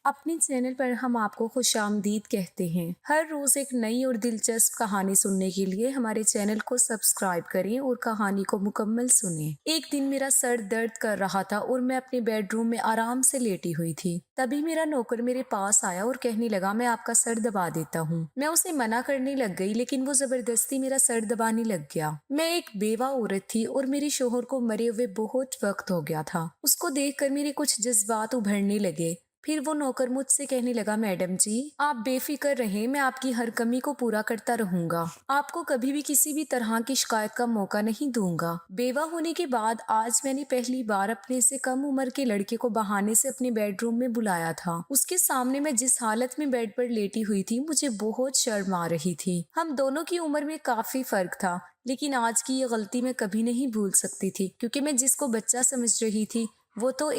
اپنے چینل پر ہم آپ کو خوش آمدید کہتے ہیں۔ ہر روز ایک نئی اور دلچسپ کہانی سننے کے لیے ہمارے چینل کو سبسکرائب کریں اور کہانی کو مکمل سنیں۔ ایک دن میرا سر درد کر رہا تھا اور میں اپنے بیڈ روم میں آرام سے لیٹی ہوئی تھی۔ تبھی میرا نوکر میرے پاس آیا اور کہنے لگا میں آپ کا سر دبا دیتا ہوں۔ میں اسے منع کرنے لگ گئی لیکن وہ زبردستی میرا سر دبانے لگ گیا۔ میں ایک بیوہ عورت تھی اور میرے شوہر کو مرے ہوئے بہت وقت ہو گیا تھا۔ اس کو دیکھ کر میرے کچھ جذبات ابھرنے لگے۔ پھر وہ نوکر مجھ سے کہنے لگا میڈم جی آپ بے فکر رہیں، میں آپ کی ہر کمی کو پورا کرتا رہوں گا، آپ کو کبھی بھی کسی بھی طرح کی شکایت کا موقع نہیں دوں گا۔ بیوہ ہونے کے بعد آج میں نے پہلی بار اپنے سے کم عمر کے لڑکے کو بہانے سے اپنے بیڈ روم میں بلایا تھا۔ اس کے سامنے میں جس حالت میں بیڈ پر لیٹی ہوئی تھی مجھے بہت شرم آ رہی تھی۔ ہم دونوں کی عمر میں کافی فرق تھا لیکن آج کی یہ غلطی میں کبھی نہیں بھول سکتی تھی کیونکہ میں جس کو بچہ سمجھ رہی تھی وہ تو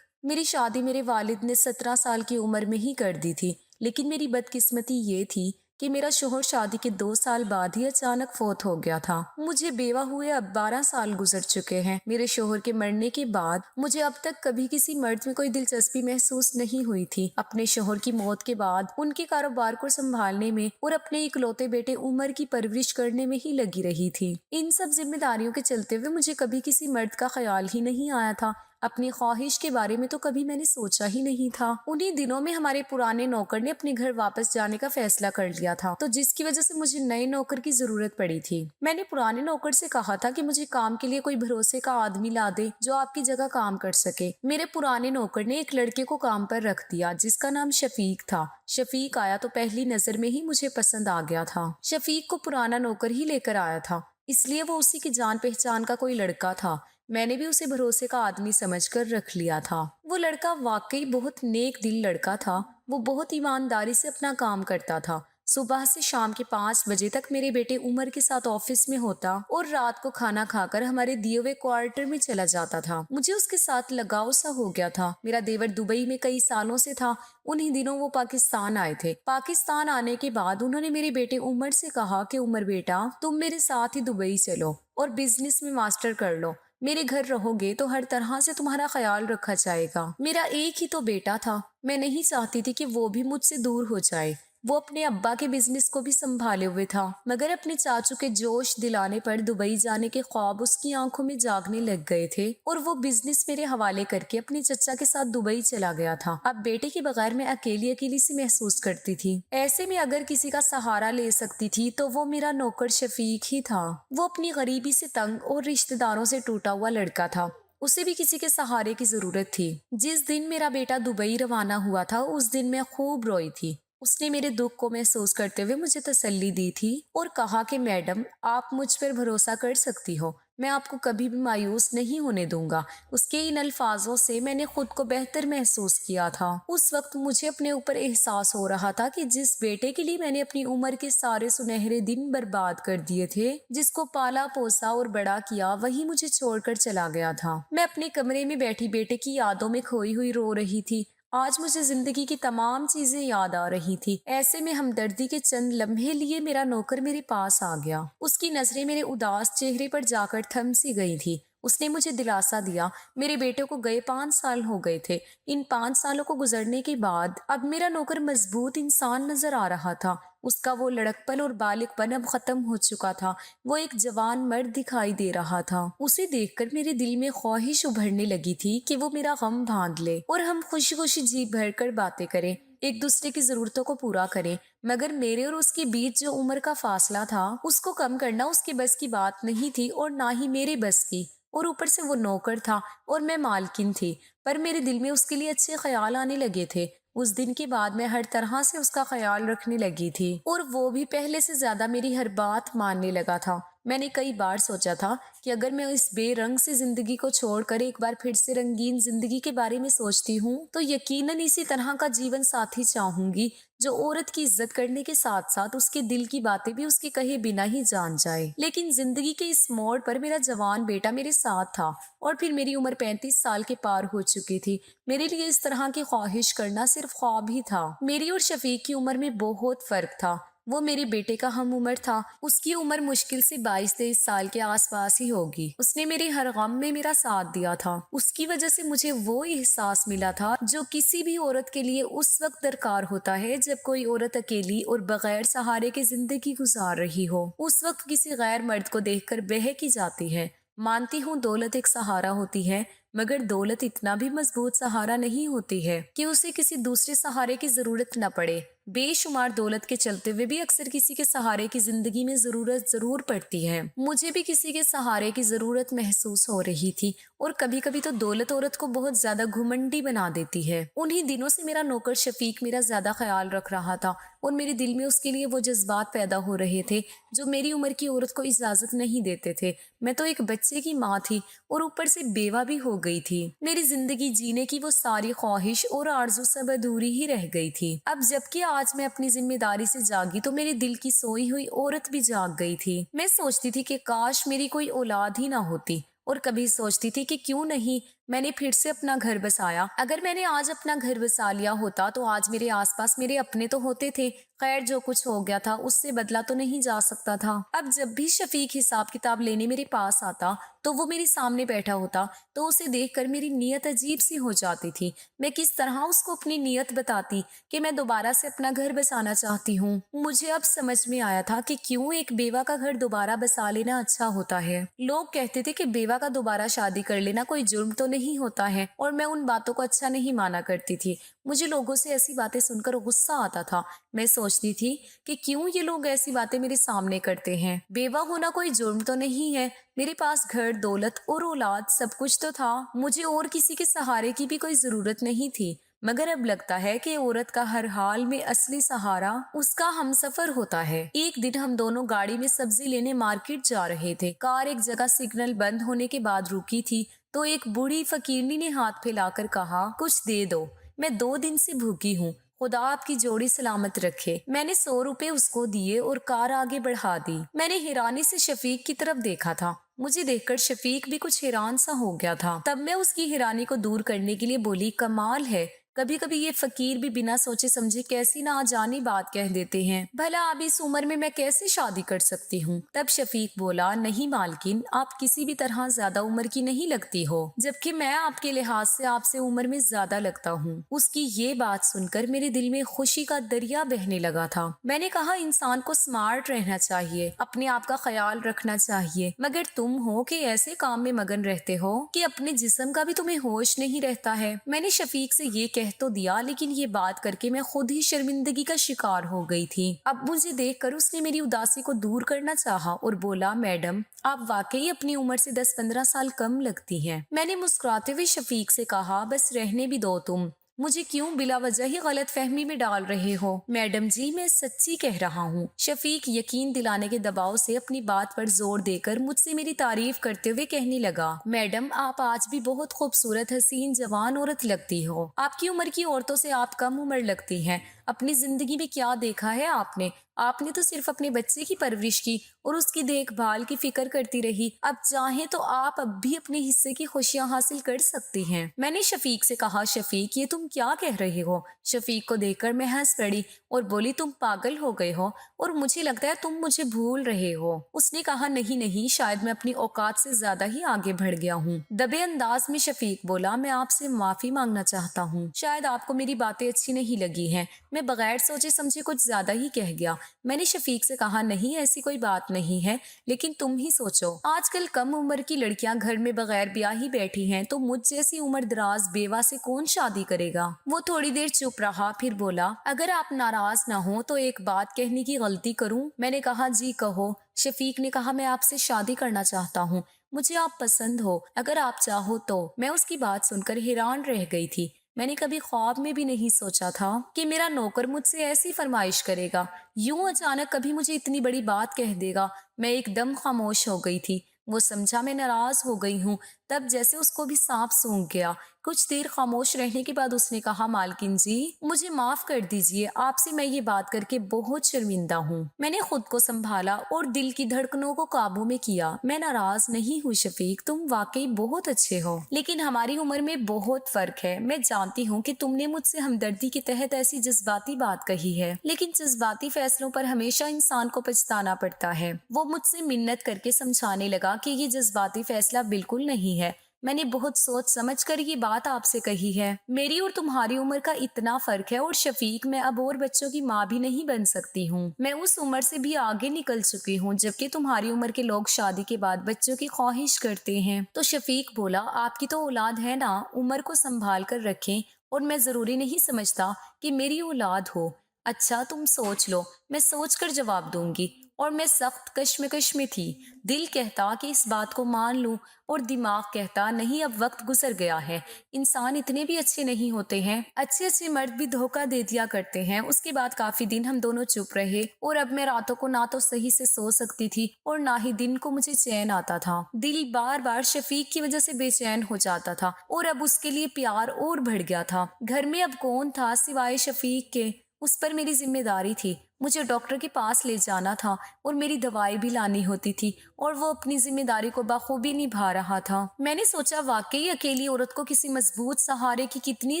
میری شادی میرے والد نے 17 سال کی عمر میں ہی کر دی تھی، لیکن میری بدقسمتی یہ تھی کہ میرا شوہر شادی کے 2 سال بعد ہی اچانک فوت ہو گیا تھا۔ مجھے بیوہ ہوئے اب 12 سال گزر چکے ہیں۔ میرے شوہر کے مرنے کے بعد مجھے اب تک کبھی کسی مرد میں کوئی دلچسپی محسوس نہیں ہوئی تھی۔ اپنے شوہر کی موت کے بعد ان کے کاروبار کو سنبھالنے میں اور اپنے اکلوتے بیٹے عمر کی پرورش کرنے میں ہی لگی رہی تھی۔ ان سب ذمہ داریوں کے چلتے ہوئے مجھے کبھی کسی مرد کا خیال ہی نہیں آیا تھا۔ اپنی خواہش کے بارے میں تو کبھی میں نے سوچا ہی نہیں تھا۔ انہی دنوں میں ہمارے پرانے نوکر نے اپنے گھر واپس جانے کا فیصلہ کر لیا تھا تو جس کی وجہ سے مجھے نئے نوکر کی ضرورت پڑی تھی۔ میں نے پرانے نوکر سے کہا تھا کہ مجھے کام کے لیے کوئی بھروسے کا آدمی لا دے جو آپ کی جگہ کام کر سکے۔ میرے پرانے نوکر نے ایک لڑکے کو کام پر رکھ دیا جس کا نام شفیق تھا۔ شفیق آیا تو پہلی نظر میں ہی مجھے پسند آ گیا تھا۔ شفیق کو پرانا نوکر ہی لے کر آیا تھا اس لیے وہ اسی کی جان پہچان کا کوئی لڑکا تھا۔ میں نے بھی اسے بھروسے کا آدمی سمجھ کر رکھ لیا تھا۔ وہ لڑکا واقعی بہت نیک دل لڑکا تھا۔ وہ بہت ایمانداری سے اپنا کام کرتا تھا۔ صبح سے شام کے 5 بجے تک میرے بیٹے عمر کے ساتھ آفس میں ہوتا اور رات کو کھانا کھا کر ہمارے دیے ہوئے کوارٹر میں چلا جاتا تھا۔ مجھے اس کے ساتھ لگاؤ سا ہو گیا تھا۔ میرا دیور دبئی میں کئی سالوں سے تھا۔ انہی دنوں وہ پاکستان آئے تھے۔ پاکستان آنے کے بعد انہوں نے میرے بیٹے عمر سے کہا کہ عمر بیٹا تم میرے ساتھ ہی دبئی چلو اور بزنس میں ماسٹر کر لو، میرے گھر رہو گے تو ہر طرح سے تمہارا خیال رکھا جائے گا۔ میرا ایک ہی تو بیٹا تھا، میں نہیں چاہتی تھی کہ وہ بھی مجھ سے دور ہو جائے۔ وہ اپنے ابا کے بزنس کو بھی سنبھالے ہوئے تھا مگر اپنے چاچو کے جوش دلانے پر دبئی جانے کے خواب اس کی آنکھوں میں جاگنے لگ گئے تھے اور وہ بزنس میرے حوالے کر کے اپنے چچا کے ساتھ دبئی چلا گیا تھا۔ اب بیٹے کے بغیر میں اکیلی اکیلی سی محسوس کرتی تھی۔ ایسے میں اگر کسی کا سہارا لے سکتی تھی تو وہ میرا نوکر شفیق ہی تھا۔ وہ اپنی غریبی سے تنگ اور رشتہ داروں سے ٹوٹا ہوا لڑکا تھا، اسے بھی کسی کے سہارے کی ضرورت تھی۔ جس دن میرا بیٹا دبئی روانہ ہوا تھا اس دن میں خوب روئی تھی۔ اس نے میرے دکھ کو محسوس کرتے ہوئے مجھے تسلی دی تھی اور کہا کہ میڈم آپ مجھ پر بھروسہ کر سکتی ہو، میں آپ کو کبھی بھی مایوس نہیں ہونے دوں گا۔ اس کے ان الفاظوں سے میں نے خود کو بہتر محسوس کیا تھا۔ اس وقت مجھے اپنے اوپر احساس ہو رہا تھا کہ جس بیٹے کے لیے میں نے اپنی عمر کے سارے سنہرے دن برباد کر دیے تھے، جس کو پالا پوسا اور بڑا کیا، وہی مجھے چھوڑ کر چلا گیا تھا۔ میں اپنے کمرے میں بیٹھی بیٹے کی یادوں میں کھوئی ہوئی رو رہی تھی۔ آج مجھے زندگی کی تمام چیزیں یاد آ رہی تھی۔ ایسے میں ہمدردی کے چند لمحے لیے میرا نوکر میرے پاس آ گیا۔ اس کی نظریں میرے اداس چہرے پر جا کر تھم سی گئی تھی۔ اس نے مجھے دلاسا دیا۔ میرے بیٹے کو گئے 5 سال ہو گئے تھے۔ ان 5 سالوں کو گزرنے کے بعد اب میرا نوکر مضبوط انسان نظر آ رہا تھا۔ اس کا وہ لڑک پن اور بالغ پن اب ختم ہو چکا تھا۔ وہ ایک جوان مرد دکھائی دے رہا تھا۔ اسے دیکھ کر میرے دل میں خواہش ابھرنے لگی تھی کہ وہ میرا غم باندھ لے اور ہم خوشی خوشی جی بھر کر باتیں کریں، ایک دوسرے کی ضرورتوں کو پورا کریں۔ مگر میرے اور اس کے بیچ جو عمر کا فاصلہ تھا اس کو کم کرنا اس کے بس کی بات نہیں تھی اور نہ ہی میرے بس کی۔ اور اوپر سے وہ نوکر تھا اور میں مالکن تھی، پر میرے دل میں اس کے لیے اچھے خیال آنے لگے تھے۔ اس دن کے بعد میں ہر طرح سے اس کا خیال رکھنے لگی تھی اور وہ بھی پہلے سے زیادہ میری ہر بات ماننے لگا تھا۔ میں نے کئی بار سوچا تھا کہ اگر میں اس بے رنگ سے زندگی کو چھوڑ کر ایک بار پھر سے رنگین زندگی کے بارے میں سوچتی ہوں تو یقیناً اسی طرح کا جیون ساتھی چاہوں گی جو عورت کی عزت کرنے کے ساتھ ساتھ اس کے دل کی باتیں بھی اس کے کہے بنا ہی جان جائے۔ لیکن زندگی کے اس موڑ پر میرا جوان بیٹا میرے ساتھ تھا اور پھر میری عمر 35 سال کے پار ہو چکی تھی۔ میرے لیے اس طرح کی خواہش کرنا صرف خواب ہی تھا۔ میری اور شفیق کی عمر میں بہت فرق تھا۔ وہ میرے بیٹے کا ہم عمر تھا. اس کی عمر مشکل سے 22-23 سال کے آس پاس ہی ہوگی. اس نے میرے ہر غم میں میرا ساتھ دیا تھا. اس کی وجہ سے مجھے وہ احساس ملا تھا جو کسی بھی عورت کے لیے اس وقت درکار ہوتا ہے جب کوئی عورت اکیلی اور بغیر سہارے کی زندگی گزار رہی ہو. اس وقت کسی غیر مرد کو دیکھ کر بہک ہی جاتی ہے. مانتی ہوں دولت ایک سہارا ہوتی ہے، مگر دولت اتنا بھی مضبوط سہارا نہیں ہوتی ہے کہ اسے کسی دوسرے سہارے کی ضرورت نہ پڑے. بے شمار دولت کے چلتے ہوئے بھی اکثر کسی کے سہارے کی زندگی میں ضرورت ضرور پڑتی ہے. مجھے بھی کسی کے سہارے کی ضرورت محسوس ہو رہی تھی، اور کبھی کبھی تو دولت عورت کو بہت زیادہ گھمنڈی بنا دیتی ہے. انہی دنوں سے میرا نوکر شفیق میرا زیادہ خیال رکھ رہا تھا، اور میرے دل میں اس کے لیے وہ جذبات پیدا ہو رہے تھے جو میری عمر کی عورت کو اجازت نہیں دیتے تھے. میں تو ایک بچے کی ماں تھی اور اوپر سے بیوہ بھی ہو گئی تھی. میری زندگی جینے کی وہ ساری خواہش اور آرزو سب ادھوری ہی رہ گئی تھی. اب جبکہ آج میں اپنی ذمہ داری سے جاگی تو میرے دل کی سوئی ہوئی عورت بھی جاگ گئی تھی. میں سوچتی تھی کہ کاش میری کوئی اولاد ہی نہ ہوتی، اور کبھی سوچتی تھی کہ کیوں نہیں میں نے پھر سے اپنا گھر بسایا. اگر میں نے آج اپنا گھر بسا لیا ہوتا تو آج میرے آس پاس میرے اپنے تو ہوتے تھے. خیر جو کچھ ہو گیا تھا اس سے بدلا تو نہیں جا سکتا تھا. اب جب بھی شفیق حساب کتاب لینے میرے پاس آتا تو وہ میرے سامنے بیٹھا ہوتا تو اسے دیکھ کر میری نیت عجیب سی ہو جاتی تھی. میں کس طرح اس کو اپنی نیت بتاتی کہ میں دوبارہ سے اپنا گھر بسانا چاہتی ہوں. مجھے اب سمجھ میں آیا تھا کہ کیوں ایک بیوہ کا گھر دوبارہ بسا لینا اچھا ہوتا ہے. لوگ کہتے تھے کہ بیوہ کا دوبارہ شادی کر لینا کوئی جرم تو نہیں ہوتا ہے، اور میں ان باتوں کو اچھا نہیں مانا کرتی تھی. مجھے لوگوں سے ایسی باتیں سن کر غصہ آتا تھا. میں سوچتی تھی کہ کیوں یہ لوگ ایسی باتیں میرے سامنے کرتے ہیں. بیوہ ہونا کوئی جرم تو نہیں ہے. میرے پاس گھر، دولت اور اولاد سب کچھ تو تھا. مجھے اور کسی کے سہارے کی بھی کوئی ضرورت نہیں تھی. مگر اب لگتا ہے کہ عورت کا ہر حال میں اصلی سہارا اس کا ہم سفر ہوتا ہے. ایک دن ہم دونوں گاڑی میں سبزی لینے مارکیٹ جا رہے تھے. کار ایک جگہ سگنل بند ہونے کے بعد رکی تھی تو ایک بوڑھی فقیرنی نے ہاتھ پھیلا کر کہا، کچھ دے دو، میں 2 دن سے بھوکی ہوں، خدا آپ کی جوڑی سلامت رکھے. میں نے 100 روپے اس کو دیے اور کار آگے بڑھا دی. میں نے حیرانی سے شفیق کی طرف دیکھا تھا. مجھے دیکھ کر شفیق بھی کچھ حیران سا ہو گیا تھا. تب میں اس کی حیرانی کو دور کرنے کے لیے بولی، کمال ہے، کبھی کبھی یہ فقیر بھی بنا سوچے سمجھے کیسی ناجانی بات کہہ دیتے ہیں. بھلا اب اس عمر میں کیسے شادی کر سکتی ہوں؟ تب شفیق بولا، نہیں مالکن، آپ کسی بھی طرح زیادہ عمر کی نہیں لگتی ہو، جبکہ میں آپ کے لحاظ سے آپ سے عمر میں زیادہ لگتا ہوں. اس کی یہ بات سن کر میرے دل میں خوشی کا دریا بہنے لگا تھا. میں نے کہا، انسان کو سمارٹ رہنا چاہیے، اپنے آپ کا خیال رکھنا چاہیے، مگر تم ہو کہ ایسے کام میں مگن رہتے ہو کہ اپنے جسم کا بھی تمہیں ہوش نہیں رہتا ہے. میں نے شفیق سے یہ کہہ تو دیا، لیکن یہ بات کر کے میں خود ہی شرمندگی کا شکار ہو گئی تھی. اب مجھے دیکھ کر اس نے میری اداسی کو دور کرنا چاہا اور بولا، میڈم آپ واقعی اپنی عمر سے 10-15 سال کم لگتی ہیں. میں نے مسکراتے ہوئے شفیق سے کہا، بس رہنے بھی دو، تم مجھے کیوں بلا وجہ ہی غلط فہمی میں ڈال رہے ہو؟ میڈم جی میں سچی کہہ رہا ہوں. شفیق یقین دلانے کے دباؤ سے اپنی بات پر زور دے کر مجھ سے میری تعریف کرتے ہوئے کہنے لگا، میڈم آپ آج بھی بہت خوبصورت، حسین، جوان عورت لگتی ہو. آپ کی عمر کی عورتوں سے آپ کم عمر لگتی ہیں. اپنی زندگی میں کیا دیکھا ہے آپ نے تو صرف اپنے بچے کی پرورش کی اور اس کی دیکھ بھال کی فکر کرتی رہی. اب چاہیں تو آپ اب بھی اپنے حصے کی خوشیاں حاصل کر سکتی ہیں. میں نے شفیق سے کہا، شفیق یہ تم کیا کہہ رہے ہو؟ شفیق کو دیکھ کر میں ہنس پڑی اور بولی، تم پاگل ہو گئے ہو اور مجھے لگتا ہے تم مجھے بھول رہے ہو. اس نے کہا، نہیں، شاید میں اپنی اوقات سے زیادہ ہی آگے بڑھ گیا ہوں. دبے انداز میں شفیق بولا، میں آپ سے معافی مانگنا چاہتا ہوں. شاید آپ کو میری باتیں اچھی نہیں لگی ہیں. میں بغیر سوچے سمجھے کچھ زیادہ ہی کہہ گیا. میں نے شفیق سے کہا، نہیں ایسی کوئی بات نہیں ہے، لیکن تم ہی سوچو، آج کل کم عمر کی لڑکیاں گھر میں بغیر بیاہ ہی بیٹھی ہیں تو مجھ جیسی عمر دراز بیوہ سے کون شادی کرے گا؟ وہ تھوڑی دیر چپ رہا، پھر بولا، اگر آپ ناراض نہ ہوں تو ایک بات کہنے کی غلطی کروں؟ میں نے کہا، جی کہو. شفیق نے کہا، میں آپ سے شادی کرنا چاہتا ہوں. مجھے آپ پسند ہو، اگر آپ چاہو تو. میں اس کی بات سن کر حیران رہ گئی تھی. میں نے کبھی خواب میں بھی نہیں سوچا تھا کہ میرا نوکر مجھ سے ایسی فرمائش کرے گا، یوں اچانک کبھی مجھے اتنی بڑی بات کہہ دے گا. میں ایک دم خاموش ہو گئی تھی. وہ سمجھا میں ناراض ہو گئی ہوں. تب جیسے اس کو بھی سانپ سونگھ گیا۔ کچھ دیر خاموش رہنے کے بعد اس نے کہا مالکن جی مجھے معاف کر دیجیے، آپ سے میں یہ بات کر کے بہت شرمندہ ہوں۔ میں نے خود کو سنبھالا اور دل کی دھڑکنوں کو قابو میں کیا۔ میں ناراض نہیں ہوں شفیق، تم واقعی بہت اچھے ہو، لیکن ہماری عمر میں بہت فرق ہے۔ میں جانتی ہوں کہ تم نے مجھ سے ہمدردی کے تحت ایسی جذباتی بات کہی ہے، لیکن جذباتی فیصلوں پر ہمیشہ انسان کو پچھتانا پڑتا ہے۔ وہ مجھ سے منت کر کے سمجھانے لگا کہ یہ جذباتی فیصلہ بالکل نہیں ہے، میں نے بہت سوچ سمجھ کر یہ بات آپ سے کہی ہے۔ میری اور تمہاری عمر کا اتنا فرق ہے، اور شفیق میں اب اور بچوں کی ماں بھی نہیں بن سکتی ہوں۔ میں اس عمر سے بھی آگے نکل چکی ہوں جبکہ تمہاری عمر کے لوگ شادی کے بعد بچوں کی خواہش کرتے ہیں۔ تو شفیق بولا آپ کی تو اولاد ہے نا، عمر کو سنبھال کر رکھیں، اور میں ضروری نہیں سمجھتا کہ میری اولاد ہو۔ اچھا تم سوچ لو، میں سوچ کر جواب دوں گی۔ اور میں سخت کشمکش میں تھی۔ دل کہتا کہ اس بات کو مان لوں، اور دماغ کہتا نہیں اب وقت گزر گیا ہے، انسان اتنے بھی اچھے نہیں ہوتے ہیں، اچھے مرد بھی دھوکہ دے دیا کرتے ہیں۔ اس کے بعد کافی دن ہم دونوں چپ رہے، اور اب میں راتوں کو نہ تو صحیح سے سو سکتی تھی اور نہ ہی دن کو مجھے چین آتا تھا۔ دل بار بار شفیق کی وجہ سے بے چین ہو جاتا تھا، اور اب اس کے لیے پیار اور بڑھ گیا تھا۔ گھر میں اب کون تھا سوائے شفیق کے؟ اس پر میری ذمہ داری تھی، مجھے ڈاکٹر کے پاس لے جانا تھا اور میری دوائی بھی لانی ہوتی تھی، اور وہ اپنی ذمہ داری کو بخوبی نبھا رہا تھا۔ میں نے سوچا واقعی اکیلی عورت کو کسی مضبوط سہارے کی کتنی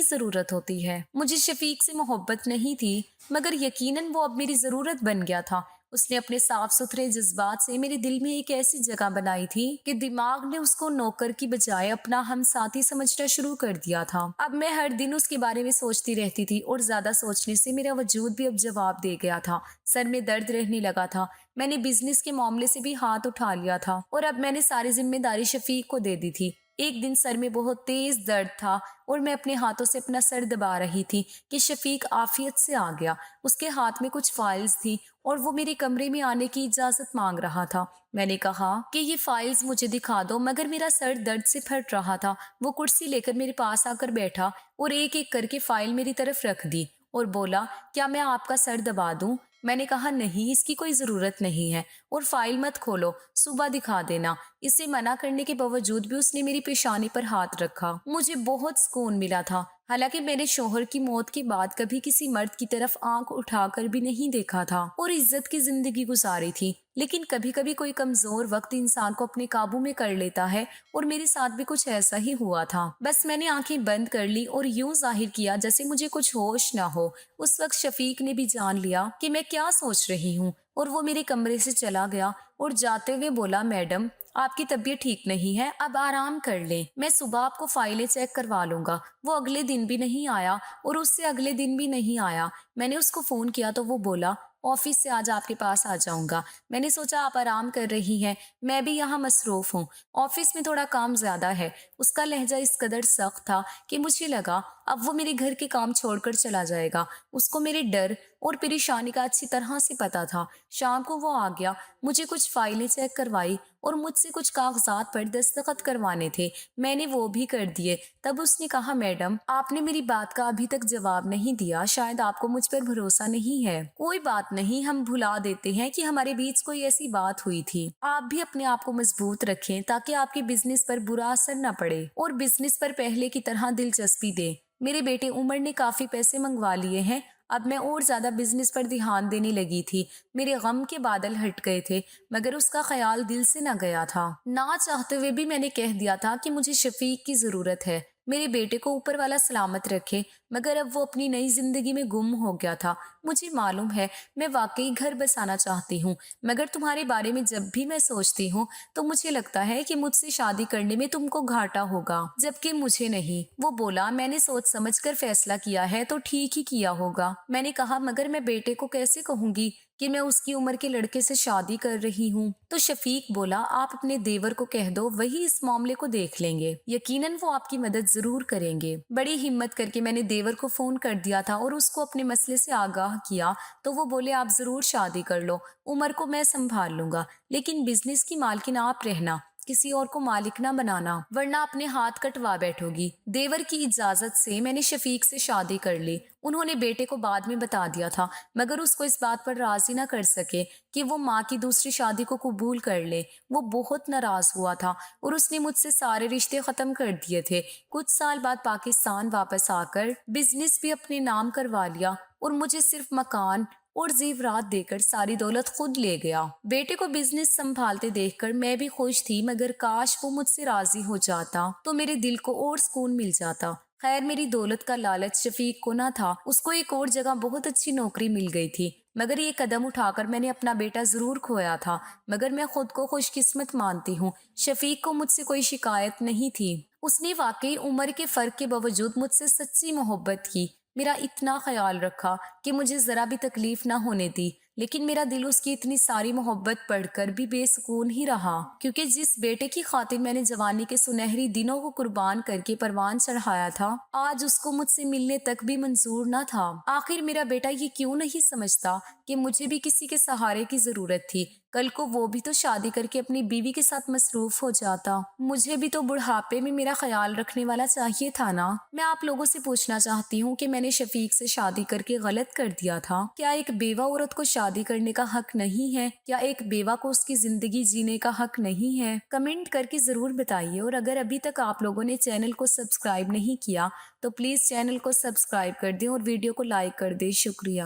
ضرورت ہوتی ہے۔ مجھے شفیق سے محبت نہیں تھی، مگر یقیناً وہ اب میری ضرورت بن گیا تھا۔ اس نے اپنے صاف ستھرے جذبات سے میرے دل میں ایک ایسی جگہ بنائی تھی کہ دماغ نے اس کو نوکر کی بجائے اپنا ہم ساتھی سمجھنا شروع کر دیا تھا۔ اب میں ہر دن اس کے بارے میں سوچتی رہتی تھی، اور زیادہ سوچنے سے میرا وجود بھی اب جواب دے گیا تھا۔ سر میں درد رہنے لگا تھا، میں نے بزنس کے معاملے سے بھی ہاتھ اٹھا لیا تھا، اور اب میں نے ساری ذمہ داری شفیق کو دے دی تھی۔ ایک دن سر میں بہت تیز درد تھا، اور میں اپنے ہاتھوں سے اپنا سر دبا رہی تھی کہ شفیق عافیت سے آ گیا۔ اس کے ہاتھ میں کچھ فائلز تھی، اور وہ میرے کمرے میں آنے کی اجازت مانگ رہا تھا۔ میں نے کہا کہ یہ فائلز مجھے دکھا دو، مگر میرا سر درد سے پھٹ رہا تھا۔ وہ کرسی لے کر میرے پاس آ کر بیٹھا، اور ایک ایک کر کے فائل میری طرف رکھ دی، اور بولا کیا میں آپ کا سر دبا دوں؟ میں نے کہا نہیں، اس کی کوئی ضرورت نہیں ہے، اور فائل مت کھولو، صبح دکھا دینا۔ اسے منع کرنے کے باوجود بھی اس نے میری پیشانی پر ہاتھ رکھا۔ مجھے بہت سکون ملا تھا، حالانکہ میں نے شوہر کی موت کے بعد کبھی کسی مرد کی طرف آنکھ اٹھا کر بھی نہیں دیکھا تھا، اور عزت کی زندگی گزاری تھی۔ لیکن کبھی کبھی کوئی کمزور وقت انسان کو اپنے قابو میں کر لیتا ہے، اور میرے ساتھ بھی کچھ ایسا ہی ہوا تھا۔ بس میں نے آنکھیں بند کر لی اور یوں ظاہر کیا جیسے مجھے کچھ ہوش نہ ہو۔ اس وقت شفیق نے بھی جان لیا کہ میں کیا سوچ رہی ہوں، اور وہ میرے کمرے سے چلا گیا اور جاتے ہوئے بولا میڈم آپ کی طبیعت ٹھیک نہیں ہے، اب آرام کر لیں، میں صبح آپ کو فائلیں چیک کروا لوں گا۔ وہ اگلے دن بھی نہیں آیا، اور اس سے اگلے دن بھی نہیں آیا۔ میں نے اس کو فون کیا تو وہ بولا آفس سے آج آپ کے پاس آ جاؤں گا۔ میں نے سوچا آپ آرام کر رہی ہیں، میں بھی یہاں مصروف ہوں، آفس میں تھوڑا کام زیادہ ہے۔ اس کا لہجہ اس قدر سخت تھا کہ مجھے لگا اب وہ میرے گھر کے کام چھوڑ کر چلا جائے گا۔ اس کو میرے ڈر اور پریشانی کا اچھی طرح سے پتا تھا۔ شام کو وہ آ گیا، مجھے کچھ فائلیں چیک کروائی، اور مجھ سے کچھ کاغذات پر دستخط کروانے تھے، میں نے وہ بھی کر دیے۔ تب اس نے کہا میڈم آپ نے میری بات کا ابھی تک جواب نہیں دیا، شاید آپ کو مجھ پر بھروسہ نہیں ہے۔ کوئی بات نہیں، ہم بھلا دیتے ہیں کہ ہمارے بیچ کوئی ایسی بات ہوئی تھی۔ آپ بھی اپنے آپ کو مضبوط رکھیں تاکہ آپ کے بزنس پر برا اثر نہ پڑے، اور بزنس پر پہلے کی طرح دلچسپی دیں۔ میرے بیٹے عمر نے کافی پیسے منگوا لیے ہیں، اب میں اور زیادہ بزنس پر دھیان دینے لگی تھی۔ میرے غم کے بادل ہٹ گئے تھے، مگر اس کا خیال دل سے نہ گیا تھا۔ نہ چاہتے ہوئے بھی میں نے کہہ دیا تھا کہ مجھے شفیق کی ضرورت ہے۔ میرے بیٹے کو اوپر والا سلامت رکھے، مگر اب وہ اپنی نئی زندگی میں گم ہو گیا تھا۔ مجھے معلوم ہے میں واقعی گھر بسانا چاہتی ہوں، مگر تمہارے بارے میں جب بھی میں سوچتی ہوں تو مجھے لگتا ہے کہ مجھ سے شادی کرنے میں تم کو گھاٹا ہوگا، جبکہ مجھے نہیں۔ وہ بولا میں نے سوچ سمجھ کر فیصلہ کیا ہے تو ٹھیک ہی کیا ہوگا۔ میں نے کہا مگر میں بیٹے کو کیسے کہوں گی کہ میں اس کی عمر کے لڑکے سے شادی کر رہی ہوں؟ تو شفیق بولا آپ اپنے دیور کو کہہ دو، وہی اس معاملے کو دیکھ لیں گے، یقیناً وہ آپ کی مدد ضرور کریں گے۔ بڑی ہمت کر کے میں نے دیور کو فون کر دیا تھا اور اس کو اپنے مسئلے سے آگاہ کیا، تو وہ بولے آپ ضرور شادی کر لو، عمر کو میں سنبھال لوں گا، لیکن بزنس کی مالکن آپ رہنا۔ کسی اور کو مالک نہ بنانا ورنہ اپنے ہاتھ کٹوا بیٹھو گی۔ دیور کی اجازت سے میں نے شفیق سے شادی کر لی۔ انہوں نے بیٹے کو بعد میں بتا دیا تھا مگر اس کو اس بات پر راضی نہ کر سکے کہ وہ ماں کی دوسری شادی کو قبول کر لے۔ وہ بہت ناراض ہوا تھا اور اس نے مجھ سے سارے رشتے ختم کر دیے تھے۔ کچھ سال بعد پاکستان واپس آ کر بزنس بھی اپنے نام کروا لیا اور مجھے صرف مکان اور زیورات دے کر ساری دولت خود لے گیا۔ بیٹے کو بزنس سنبھالتے دیکھ کر میں بھی خوش تھی مگر کاش وہ مجھ سے راضی ہو جاتا تو میرے دل کو اور سکون مل جاتا۔ خیر میری دولت کا لالچ شفیق کو نہ تھا، اس کو ایک اور جگہ بہت اچھی نوکری مل گئی تھی مگر یہ قدم اٹھا کر میں نے اپنا بیٹا ضرور کھویا تھا مگر میں خود کو خوش قسمت مانتی ہوں۔ شفیق کو مجھ سے کوئی شکایت نہیں تھی، اس نے واقعی عمر کے فرق کے باوجود مجھ سے سچی محبت کی، میرا اتنا خیال رکھا کہ مجھے ذرا بھی تکلیف نہ ہونے دی، لیکن میرا دل اس کی اتنی ساری محبت پڑھ کر بھی بے سکون ہی رہا کیونکہ جس بیٹے کی خاطر میں نے جوانی کے سنہری دنوں کو قربان کر کے پروان چڑھایا تھا آج اس کو مجھ سے ملنے تک بھی منظور نہ تھا۔ آخر میرا بیٹا یہ کیوں نہیں سمجھتا کہ مجھے بھی کسی کے سہارے کی ضرورت تھی؟ کل کو وہ بھی تو شادی کر کے اپنی بیوی کے ساتھ مصروف ہو جاتا، مجھے بھی تو بڑھاپے میں میرا خیال رکھنے والا چاہیے تھا نا۔ میں آپ لوگوں سے پوچھنا چاہتی ہوں کہ میں نے شفیق سے شادی کر کے غلط کر دیا تھا؟ کیا ایک بیوہ عورت کو شادی کرنے کا حق نہیں ہے؟ کیا ایک بیوہ کو اس کی زندگی جینے کا حق نہیں ہے؟ کمنٹ کر کے ضرور بتائیے، اور اگر ابھی تک آپ لوگوں نے چینل کو سبسکرائب نہیں کیا تو پلیز چینل کو سبسکرائب کر دیں اور ویڈیو کو لائک کر دیں۔ شکریہ۔